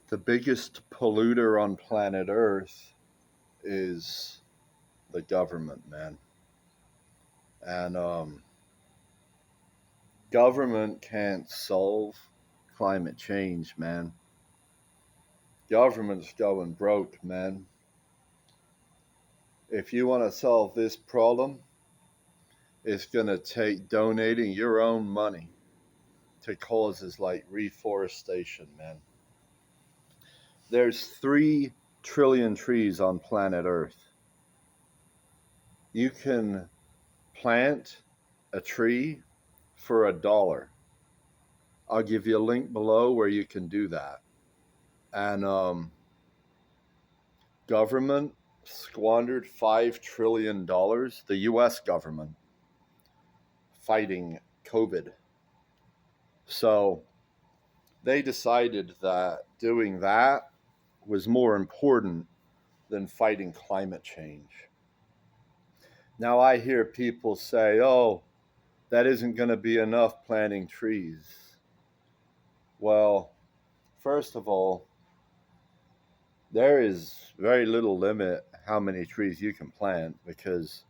The biggest polluter on planet Earth is the government, man. And government can't solve climate change, man. Government's going broke, man. If you want to solve this problem, it's going to take donating your own money to causes like reforestation, man. There's 3 trillion trees on planet Earth. You can plant a tree for $1. I'll give you a link below where you can do that. And government squandered $5 trillion, the US government, fighting COVID. So they decided that doing that was more important than fighting climate change. Now I hear people say, oh, that isn't going to be enough planting trees. Well, first of all, there is very little limit how many trees you can plant, because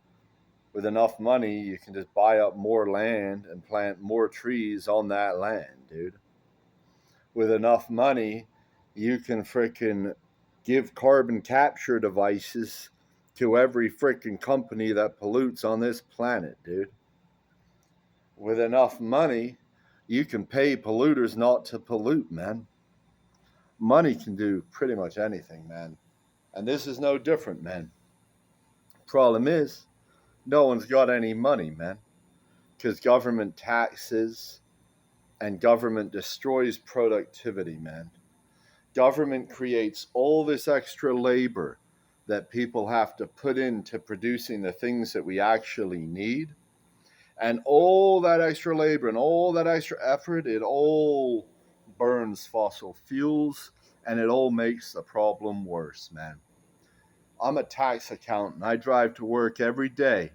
with enough money, you can just buy up more land and plant more trees on that land, dude. With enough money, you can frickin' give carbon capture devices to every frickin' company that pollutes on this planet, dude. With enough money, you can pay polluters not to pollute, man. Money can do pretty much anything, man. And this is no different, man. Problem is, no one's got any money, man. Because government taxes and government destroys productivity, man. Government creates all this extra labor that people have to put into producing the things that we actually need. And all that extra labor and all that extra effort, it all burns fossil fuels, and it all makes the problem worse, man. I'm a tax accountant. I drive to work every day.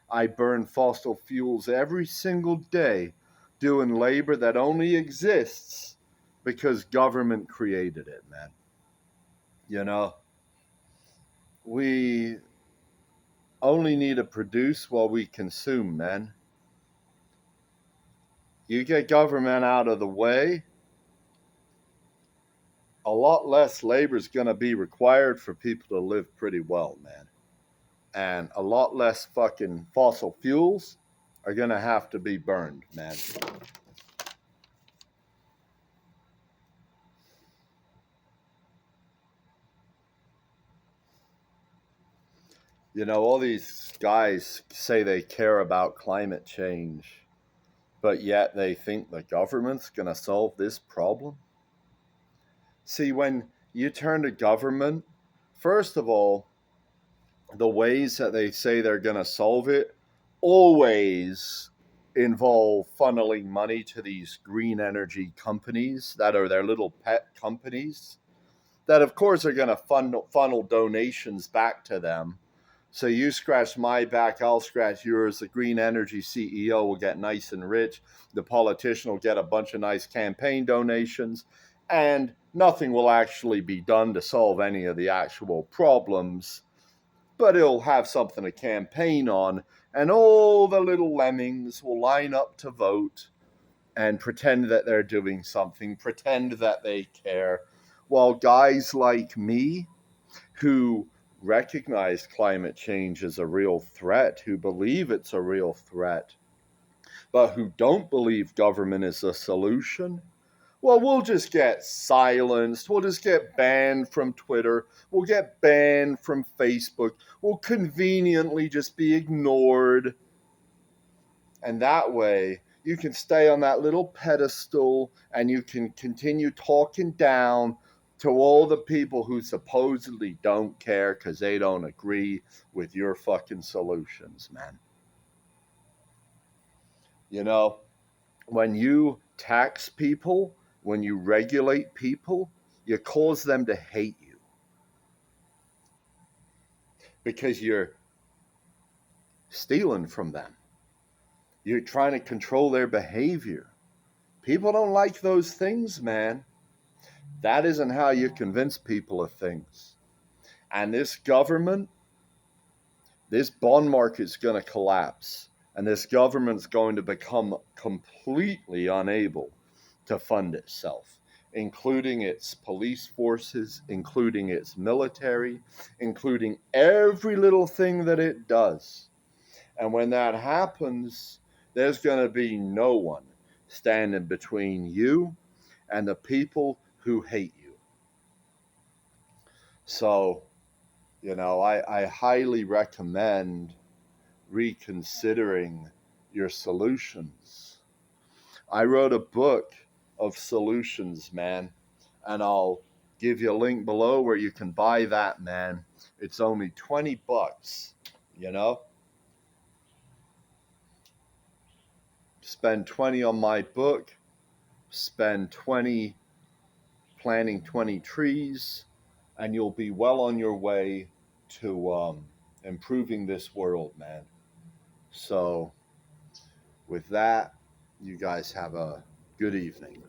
I burn fossil fuels every single day doing labor that only exists because government created it, man. You know, we only need to produce while we consume, man. You get government out of the way, a lot less labor is going to be required for people to live pretty well, man. And a lot less fucking fossil fuels are going to have to be burned, man. You know, all these guys say they care about climate change, but yet they think the government's going to solve this problem. See, when you turn to government, first of all, the ways that they say they're going to solve it always involve funneling money to these green energy companies that are their little pet companies that, of course, are going to funnel donations back to them. So you scratch my back, I'll scratch yours. The green energy CEO will get nice and rich. The politician will get a bunch of nice campaign donations. And nothing will actually be done to solve any of the actual problems. But it'll have something to campaign on. And all the little lemmings will line up to vote and pretend that they're doing something, pretend that they care. While guys like me, who recognize climate change as a real threat, who believe it's a real threat, but who don't believe government is a solution, well, we'll just get silenced. We'll just get banned from Twitter. We'll get banned from Facebook. We'll conveniently just be ignored. And that way, you can stay on that little pedestal and you can continue talking down to all the people who supposedly don't care because they don't agree with your fucking solutions, man. You know, when you tax people, when you regulate people, you cause them to hate you because you're stealing from them. You're trying to control their behavior. People don't like those things, man. That isn't how you convince people of things. And this government, this bond market's going to collapse, and this government's going to become completely unable to fund itself, including its police forces, including its military, including every little thing that it does. And when that happens, there's going to be no one standing between you and the people who hate you. So, I highly recommend reconsidering your solutions. I wrote a book of solutions, man, and I'll give you a link below where you can buy that, man. It's only $20, you know? Spend 20 on my book, spend 20 planting 20 trees, and you'll be well on your way to improving this world, man. So, with that, you guys have a good evening.